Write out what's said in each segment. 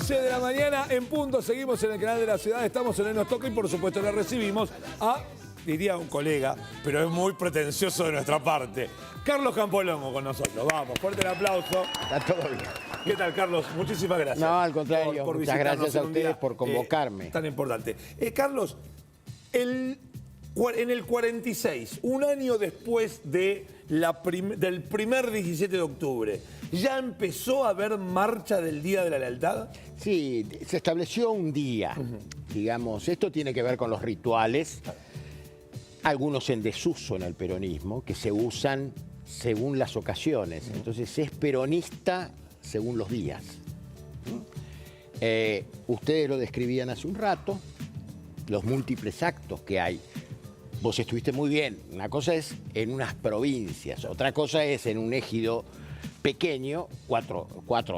11 de la mañana en punto, seguimos en el canal de la ciudad, estamos en el Nos Toca y por supuesto le recibimos a, diría un colega, pero es muy pretencioso de nuestra parte, Carlos Campolongo con nosotros. Vamos, fuerte el aplauso. Está todo bien. ¿Qué tal, Carlos? Muchísimas gracias. No, al contrario, por muchas gracias a ustedes por convocarme. Tan importante. Carlos, en el 46, un año después de del primer 17 de octubre, ¿ya empezó a haber marcha del Día de la Lealtad? Sí, se estableció un día, digamos. Esto tiene que ver con los rituales, algunos en desuso en el peronismo, que se usan según las ocasiones. Entonces es peronista según los días. Ustedes lo describían hace un rato, los múltiples actos que hay. Vos estuviste muy bien. Una cosa es en unas provincias, otra cosa es en un ejido pequeño, cuatro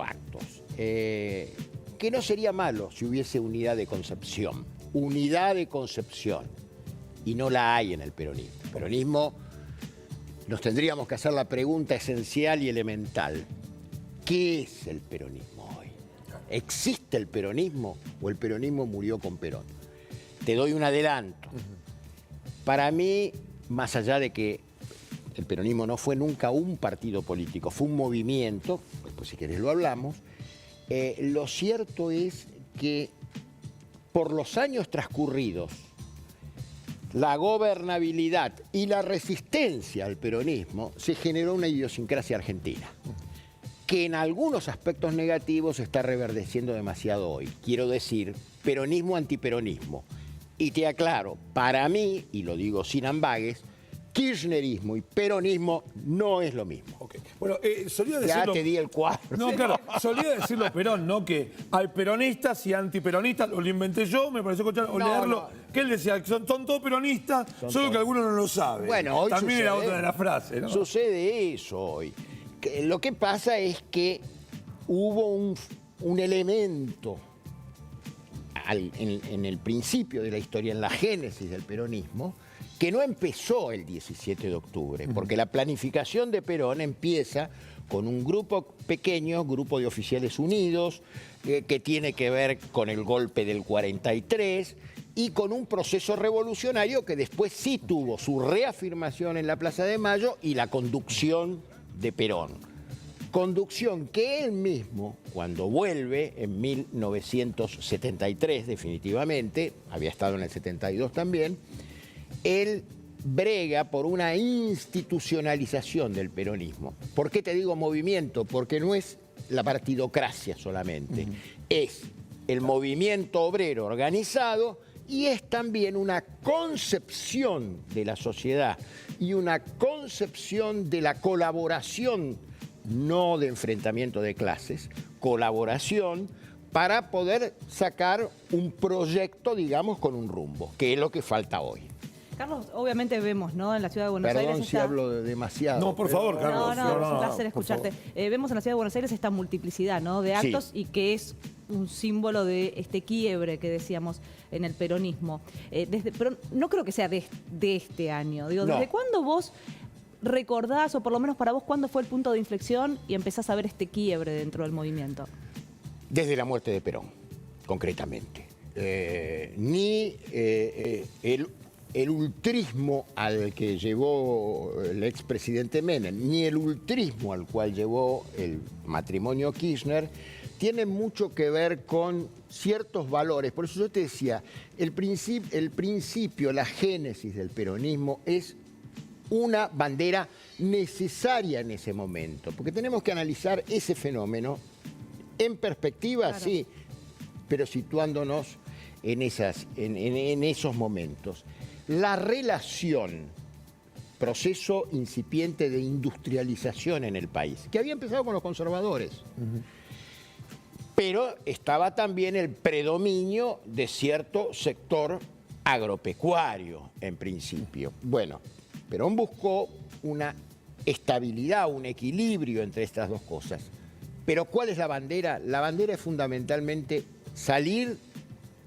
actos. Que no sería malo si hubiese unidad de concepción. Unidad de concepción. Y no la hay en el peronismo. El peronismo, nos tendríamos que hacer la pregunta esencial y elemental. ¿Qué es el peronismo hoy? ¿Existe el peronismo o el peronismo murió con Perón? Te doy un adelanto. Para mí, más allá de que el peronismo no fue nunca un partido político, fue un movimiento, después si querés lo hablamos, lo cierto es que por los años transcurridos, la gobernabilidad y la resistencia al peronismo se generó una idiosincrasia argentina, que en algunos aspectos negativos está reverdeciendo demasiado hoy. Quiero decir, peronismo-antiperonismo. Y te aclaro, para mí, y lo digo sin ambages, kirchnerismo y peronismo no es lo mismo. Okay. Bueno, solía decirlo... Ya te di el cuadro. No, claro, solía decirlo Perón, ¿no? Que hay peronistas y antiperonistas, lo inventé yo, me pareció escuchar o leerlo, que él decía que son todos peronistas, solo que algunos no lo saben. Bueno, hoy también sucede, era otra de las frases, ¿no? Sucede eso hoy. Lo que pasa es que hubo un elemento en el principio de la historia, en la génesis del peronismo, que no empezó el 17 de octubre, porque la planificación de Perón empieza con un grupo pequeño, grupo de oficiales unidos, que tiene que ver con el golpe del 43 y con un proceso revolucionario que después sí tuvo su reafirmación en la Plaza de Mayo y la conducción de Perón. Conducción que él mismo, cuando vuelve en 1973 definitivamente, había estado en el 72 también, él brega por una institucionalización del peronismo. ¿Por qué te digo movimiento? Porque no es la partidocracia solamente, es el movimiento obrero organizado y es también una concepción de la sociedad y una concepción de la colaboración, no de enfrentamiento de clases, colaboración para poder sacar un proyecto, digamos, con un rumbo, que es lo que falta hoy. Carlos, obviamente vemos, ¿no? En la ciudad de Buenos Aires... Perdón si hablo demasiado. No, por favor, Carlos. No, es un placer escucharte. Vemos en la ciudad de Buenos Aires esta multiplicidad, ¿no? De actos y que es un símbolo de este quiebre que decíamos en el peronismo. Pero no creo que sea de este año. Digo, ¿desde cuándo vos recordás, o por lo menos para vos, cuándo fue el punto de inflexión y empezás a ver este quiebre dentro del movimiento? Desde la muerte de Perón, concretamente. El ultrismo al que llevó el expresidente Menem, ni el ultrismo al cual llevó el matrimonio Kirchner, tiene mucho que ver con ciertos valores. Por eso yo te decía, el principio, la génesis del peronismo es una bandera necesaria en ese momento, porque tenemos que analizar ese fenómeno en perspectiva, claro, sí, pero situándonos en esos momentos. La relación, proceso incipiente de industrialización en el país, que había empezado con los conservadores, pero estaba también el predominio de cierto sector agropecuario, en principio. Bueno, Perón buscó una estabilidad, un equilibrio entre estas dos cosas. Pero ¿cuál es la bandera? La bandera es fundamentalmente salir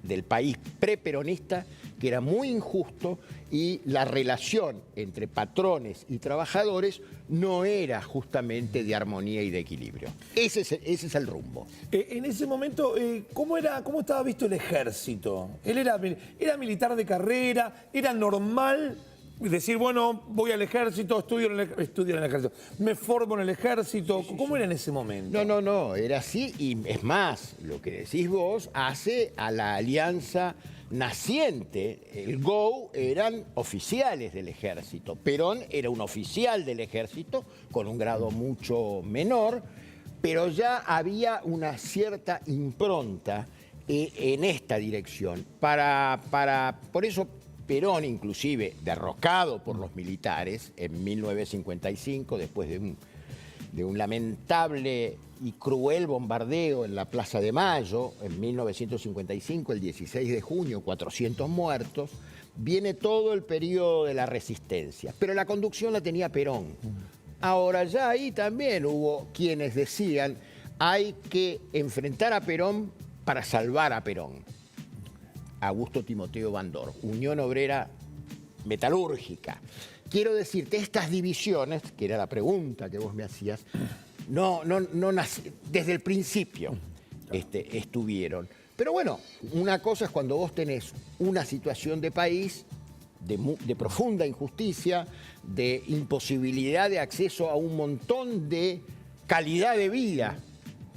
del país preperonista que era muy injusto y la relación entre patrones y trabajadores no era justamente de armonía y de equilibrio. Ese es el rumbo. En ese momento, ¿cómo estaba visto el ejército? Él era militar de carrera, era normal decir, bueno, voy al ejército, estudio en el ejército, me formo en el ejército. ¿Cómo era en ese momento? No, era así y es más, lo que decís vos hace a la alianza naciente. El GO eran oficiales del ejército, Perón era un oficial del ejército con un grado mucho menor, pero ya había una cierta impronta en esta dirección. Por eso Perón, inclusive derrocado por los militares en 1955, después de un lamentable y cruel bombardeo en la Plaza de Mayo, en 1955, el 16 de junio, 400 muertos, viene todo el periodo de la resistencia. Pero la conducción la tenía Perón. Ahora ya ahí también hubo quienes decían, hay que enfrentar a Perón para salvar a Perón. Augusto Timoteo Bandor, Unión Obrera Metalúrgica. Quiero decirte, estas divisiones, que era la pregunta que vos me hacías, no desde el principio estuvieron. Pero bueno, una cosa es cuando vos tenés una situación de país de profunda injusticia, de imposibilidad de acceso a un montón de calidad de vida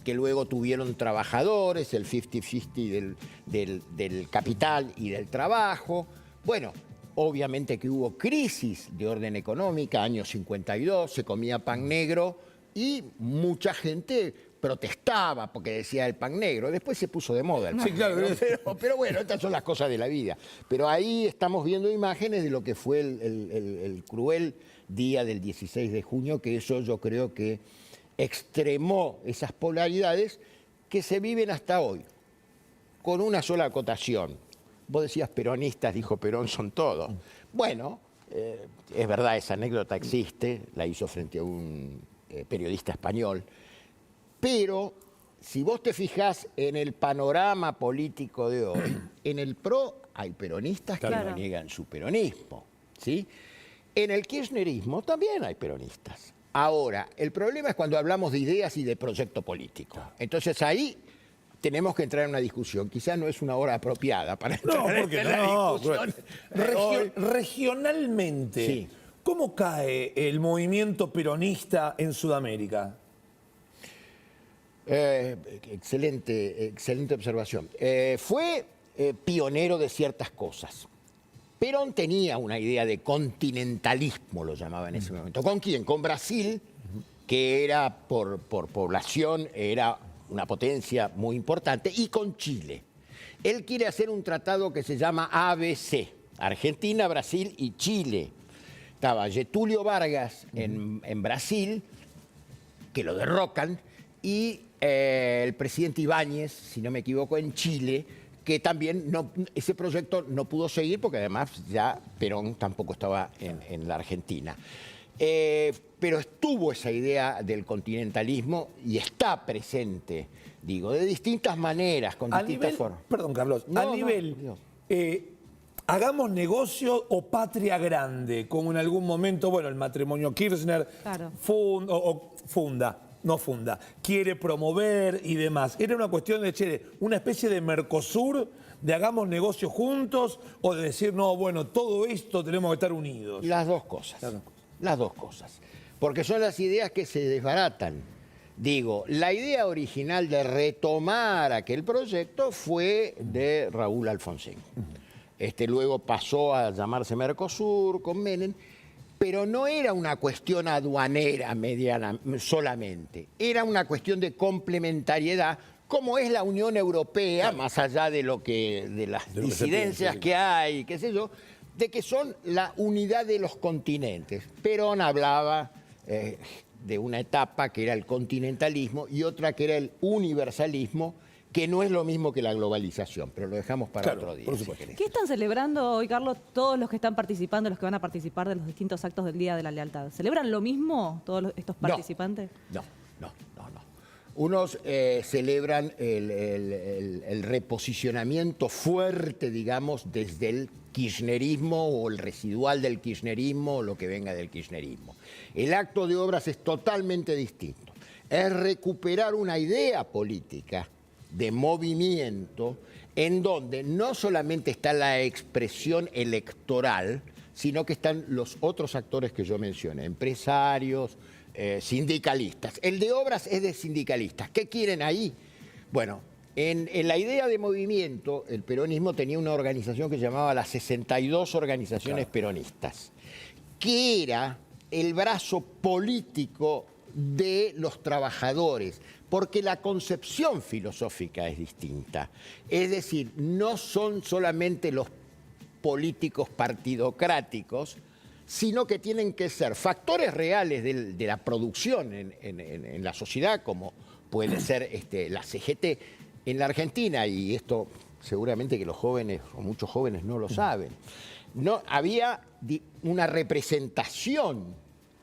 que luego tuvieron trabajadores, el 50-50 del capital y del trabajo. Bueno, obviamente que hubo crisis de orden económica, año 52, se comía pan negro y mucha gente protestaba porque decía el pan negro. Después se puso de moda el pan negro. Pero bueno, estas son las cosas de la vida. Pero ahí estamos viendo imágenes de lo que fue el cruel día del 16 de junio, que eso yo creo que extremó esas polaridades que se viven hasta hoy, con una sola acotación. Vos decías peronistas, dijo Perón, son todos. Bueno, es verdad, esa anécdota existe, la hizo frente a un periodista español, pero si vos te fijás en el panorama político de hoy, en el PRO hay peronistas que no niegan su peronismo, ¿sí? En el kirchnerismo también hay peronistas. Ahora, el problema es cuando hablamos de ideas y de proyecto político. Entonces ahí tenemos que entrar en una discusión. Quizás no es una hora apropiada para entrar en la discusión. Regionalmente, sí. ¿Cómo cae el movimiento peronista en Sudamérica? Excelente observación. Fue pionero de ciertas cosas. Perón tenía una idea de continentalismo, lo llamaba en ese momento. ¿Con quién? Con Brasil, que era por población, era una potencia muy importante, y con Chile. Él quiere hacer un tratado que se llama ABC, Argentina, Brasil y Chile. Estaba Getúlio Vargas en Brasil, que lo derrocan, y el presidente Ibáñez, si no me equivoco, en Chile, que también ese proyecto no pudo seguir porque además ya Perón tampoco estaba en la Argentina. Pero estuvo esa idea del continentalismo y está presente, digo, de distintas maneras, con distintas formas. Perdón, Carlos, hagamos negocio o patria grande, como en algún momento, bueno, el matrimonio Kirchner quiere promover y demás. Era una cuestión de, una especie de Mercosur, de hagamos negocio juntos, o de decir, no, bueno, todo esto tenemos que estar unidos. Las dos cosas. Las dos cosas. Porque son las ideas que se desbaratan. Digo, la idea original de retomar aquel proyecto fue de Raúl Alfonsín. Luego pasó a llamarse Mercosur con Menem. Pero no era una cuestión aduanera mediana solamente, era una cuestión de complementariedad, como es la Unión Europea, más allá de las disidencias que hay, qué sé yo, de que son la unidad de los continentes. Perón hablaba de una etapa que era el continentalismo y otra que era el universalismo, que no es lo mismo que la globalización, pero lo dejamos para otro día. ¿Qué están celebrando hoy, Carlos, todos los que están participando, los que van a participar de los distintos actos del Día de la Lealtad? ¿Celebran lo mismo todos estos participantes? No. Unos celebran el reposicionamiento fuerte, digamos, desde el kirchnerismo o el residual del kirchnerismo o lo que venga del kirchnerismo. El acto de obras es totalmente distinto. Es recuperar una idea política de movimiento en donde no solamente está la expresión electoral, sino que están los otros actores que yo mencioné, empresarios, sindicalistas. El de obras es de sindicalistas. ¿Qué quieren ahí? Bueno, en la idea de movimiento, el peronismo tenía una organización que se llamaba las 62 organizaciones peronistas, que era el brazo político de los trabajadores, porque la concepción filosófica es distinta. Es decir, no son solamente los políticos partidocráticos, sino que tienen que ser factores reales de la producción en la sociedad, como puede ser la CGT en la Argentina, y esto seguramente que los jóvenes, o muchos jóvenes no lo saben. No, había una representación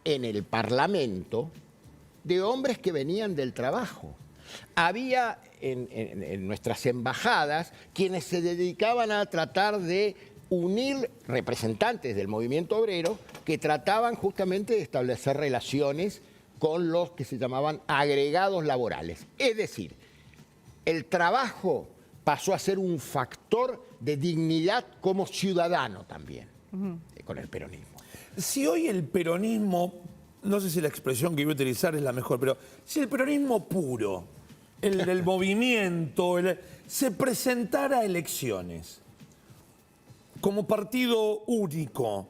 en el Parlamento de hombres que venían del trabajo. Había en nuestras embajadas quienes se dedicaban a tratar de unir representantes del movimiento obrero que trataban justamente de establecer relaciones con los que se llamaban agregados laborales. Es decir, el trabajo pasó a ser un factor de dignidad como ciudadano también, con el peronismo. Si hoy el peronismo, no sé si la expresión que iba a utilizar es la mejor, pero si el peronismo puro, el del movimiento, se presentara a elecciones como partido único,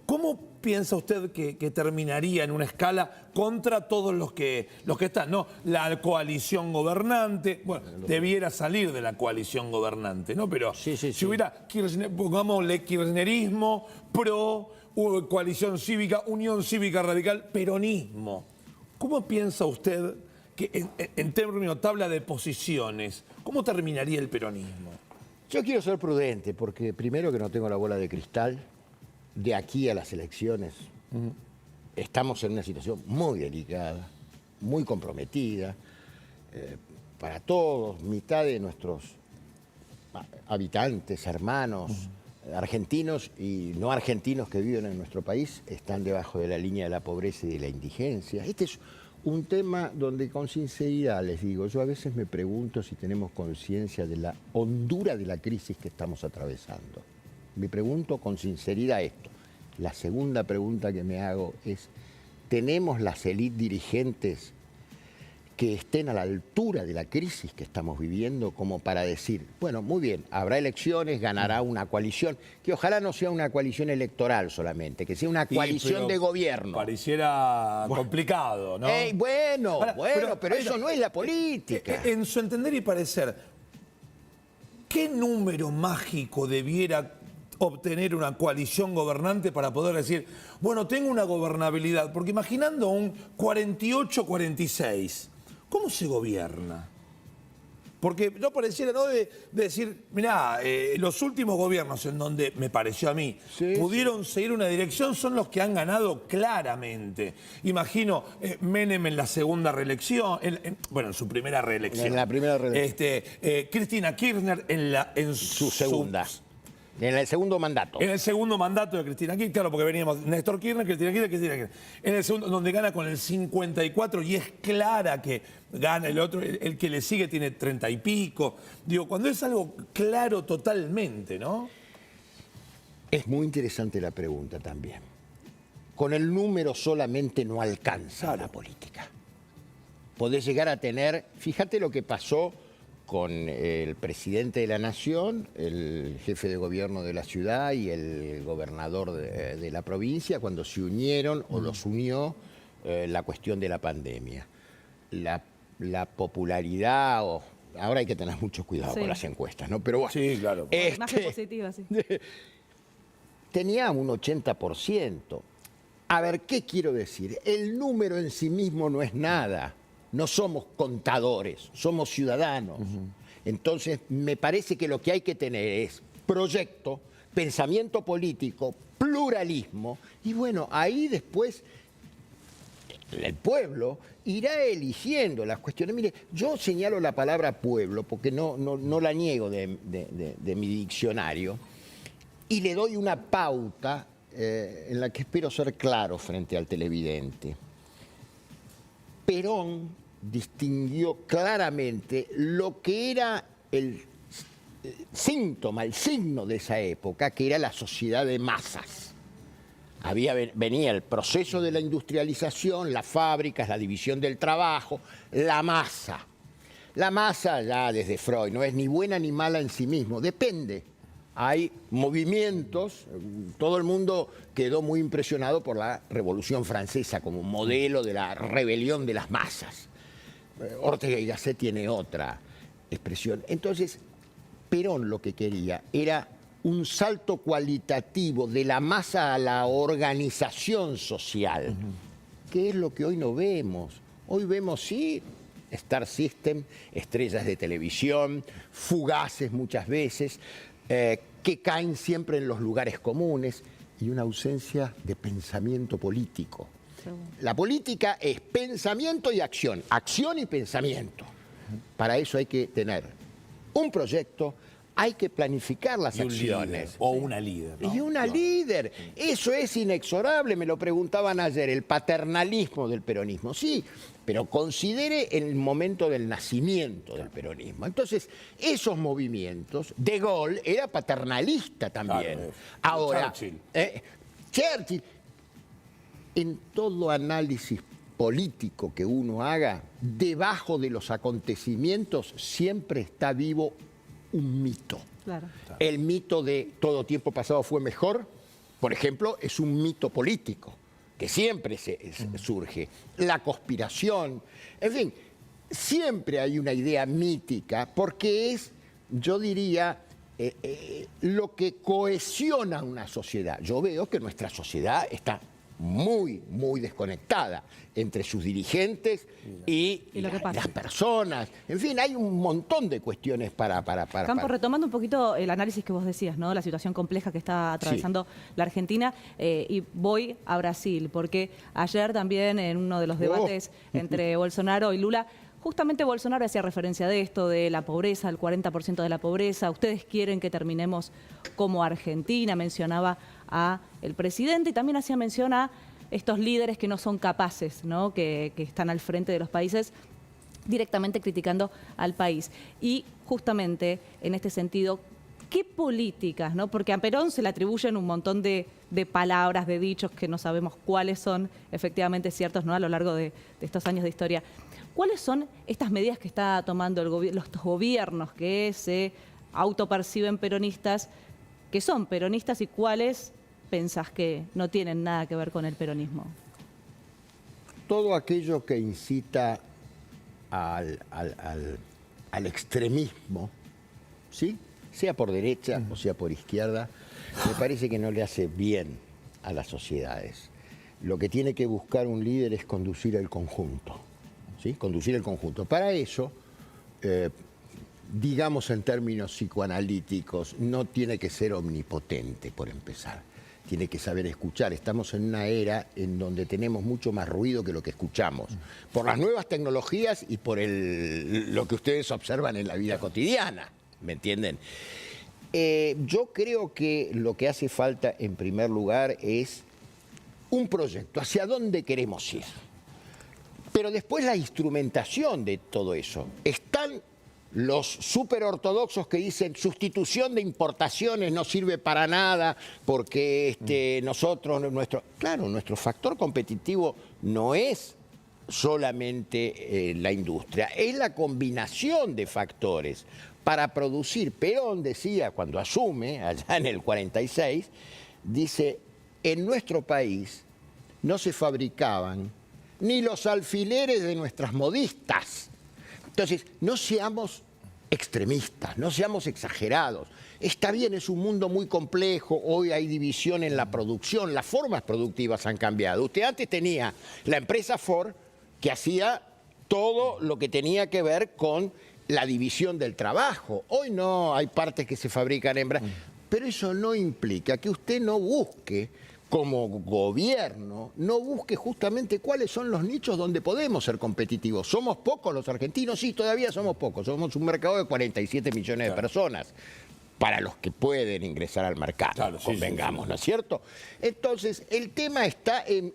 ¿cómo piensa usted que terminaría en una escala contra todos los que están? No, la coalición gobernante, bueno, debiera salir de la coalición gobernante, ¿no? Pero si hubiera, pongámosle kirchnerismo, PRO, coalición cívica, Unión Cívica Radical, peronismo. ¿Cómo piensa usted que en términos tabla de posiciones, cómo terminaría el peronismo? Yo quiero ser prudente porque primero que no tengo la bola de cristal, de aquí a las elecciones estamos en una situación muy delicada, muy comprometida, para todos, mitad de nuestros habitantes, hermanos, argentinos y no argentinos que viven en nuestro país están debajo de la línea de la pobreza y de la indigencia. Este es un tema donde con sinceridad les digo, yo a veces me pregunto si tenemos conciencia de la hondura de la crisis que estamos atravesando. Me pregunto con sinceridad esto. La segunda pregunta que me hago es, ¿tenemos las élites dirigentes que estén a la altura de la crisis que estamos viviendo como para decir, bueno, muy bien, habrá elecciones, ganará una coalición, que ojalá no sea una coalición electoral solamente, que sea una coalición de gobierno? Pareciera complicado, ¿no? Bueno, Ahora, pero eso no es la política. En su entender y parecer, ¿qué número mágico debiera obtener una coalición gobernante para poder decir, bueno, tengo una gobernabilidad? Porque imaginando un 48-46, ¿cómo se gobierna? Porque yo pareciera, ¿no?, de decir, mirá, los últimos gobiernos en donde, me pareció a mí, pudieron seguir una dirección son los que han ganado claramente. Imagino Menem en la segunda reelección, en su primera reelección. En la primera reelección. Cristina Kirchner en su segunda. En el segundo mandato. En el segundo mandato de Cristina Kirchner, claro, porque veníamos Néstor Kirchner, Cristina Kirchner, Cristina Kirchner. En el segundo, donde gana con el 54 y es clara que gana el otro, el que le sigue tiene 30 y pico. Digo, cuando es algo claro totalmente, ¿no? Es muy interesante la pregunta también. Con el número solamente no alcanza la política. Podés llegar a tener, fíjate lo que pasó con el presidente de la Nación, el jefe de gobierno de la ciudad y el gobernador de la provincia, cuando se unieron o los unió la cuestión de la pandemia. La popularidad, ahora hay que tener mucho cuidado con las encuestas, ¿no? Pero bueno, sí, claro. Imagen positiva, sí. Tenía un 80%. A ver, ¿qué quiero decir? El número en sí mismo no es nada. No somos contadores, somos ciudadanos. Entonces, me parece que lo que hay que tener es proyecto, pensamiento político, pluralismo, y bueno, ahí después el pueblo irá eligiendo las cuestiones. Mire, yo señalo la palabra pueblo porque no la niego de mi diccionario y le doy una pauta en la que espero ser claro frente al televidente. Perón distinguió claramente lo que era el síntoma, el signo de esa época, que era la sociedad de masas. Venía el proceso de la industrialización, las fábricas, la división del trabajo, la masa. La masa, ya desde Freud, no es ni buena ni mala en sí mismo, depende. Hay movimientos, todo el mundo quedó muy impresionado por la Revolución Francesa como modelo de la rebelión de las masas. Ortega y Gasset tiene otra expresión. Entonces, Perón lo que quería era un salto cualitativo de la masa a la organización social, que es lo que hoy no vemos. Hoy vemos, sí, Star System, estrellas de televisión, fugaces muchas veces, que caen siempre en los lugares comunes y una ausencia de pensamiento político. La política es pensamiento y acción y pensamiento. Para eso hay que tener un proyecto, hay que planificar las acciones. Líder, o una líder, ¿no? Y una líder. Eso es inexorable, me lo preguntaban ayer, el paternalismo del peronismo. Sí, pero considere el momento del nacimiento del peronismo. Entonces, esos movimientos, De Gaulle era paternalista también. Claro, ahora, Churchill. Churchill, en todo análisis político que uno haga, debajo de los acontecimientos siempre está vivo un mito. Claro. El mito de todo tiempo pasado fue mejor, por ejemplo, es un mito político que siempre surge. La conspiración, en fin, siempre hay una idea mítica porque es, yo diría, lo que cohesiona una sociedad. Yo veo que nuestra sociedad está muy, muy desconectada entre sus dirigentes y las personas. En fin, hay un montón de cuestiones para... Campo, retomando un poquito el análisis que vos decías, ¿no? La situación compleja que está atravesando la Argentina, y voy a Brasil, porque ayer también en uno de los debates entre Bolsonaro y Lula, justamente Bolsonaro hacía referencia de esto, de la pobreza, el 40% de la pobreza. Ustedes quieren que terminemos como Argentina, mencionaba a el presidente, y también hacía mención a estos líderes que no son capaces, ¿no? Que están al frente de los países, directamente criticando al país. Y justamente en este sentido, ¿qué políticas, ¿no? Porque a Perón se le atribuyen un montón de palabras, de dichos que no sabemos cuáles son efectivamente ciertos, ¿no? A lo largo de estos años de historia. ¿Cuáles son estas medidas que está tomando los gobiernos que se autoperciben peronistas, que son peronistas, y cuáles pensás que no tienen nada que ver con el peronismo? Todo aquello que incita al extremismo, ¿sí? Sea por derecha o sea por izquierda, me parece que no le hace bien a las sociedades. Lo que tiene que buscar un líder es conducir el conjunto, ¿sí? Conducir el conjunto. Para eso, digamos en términos psicoanalíticos, no tiene que ser omnipotente, por empezar. Tiene que saber escuchar. Estamos en una era en donde tenemos mucho más ruido que lo que escuchamos, por las nuevas tecnologías y por lo que ustedes observan en la vida cotidiana, ¿me entienden? Yo creo que lo que hace falta, en primer lugar, es un proyecto, hacia dónde queremos ir. Pero después la instrumentación de todo eso. Están los superortodoxos que dicen sustitución de importaciones no sirve para nada porque nuestro factor competitivo no es solamente la industria, es la combinación de factores para producir. Perón decía, cuando asume, allá en el 46, dice, en nuestro país no se fabricaban ni los alfileres de nuestras modistas. Entonces, no seamos extremistas, no seamos exagerados. Está bien, es un mundo muy complejo, hoy hay división en la producción, las formas productivas han cambiado. Usted antes tenía la empresa Ford que hacía todo lo que tenía que ver con la división del trabajo. Hoy no, hay partes que se fabrican en Brasil. Pero eso no implica que usted no busque como gobierno no busque justamente cuáles son los nichos donde podemos ser competitivos. ¿Somos pocos los argentinos? Sí, todavía somos pocos. Somos un mercado de 47 millones de personas para los que pueden ingresar al mercado, Claro, sí, convengamos, sí. ¿no es cierto? Entonces, el tema está en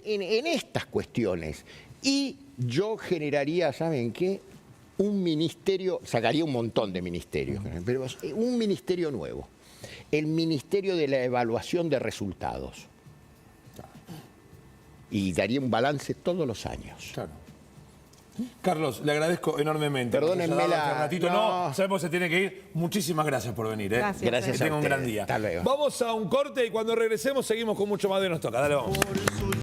estas cuestiones. Y yo generaría, ¿saben qué? Un ministerio, sacaría un montón de ministerios, pero un ministerio nuevo. El Ministerio de la Evaluación de Resultados. Y daría un balance todos los años. Claro. Carlos, le agradezco enormemente. Perdónenme Por la- este ratito. no. No, sabemos que se tiene que ir. Muchísimas gracias por venir. Gracias. Gracias Que a tenga un ustedes. gran día. Hasta luego. Vamos a un corte y cuando regresemos seguimos con mucho más de Nos Toca. Dale, vamos.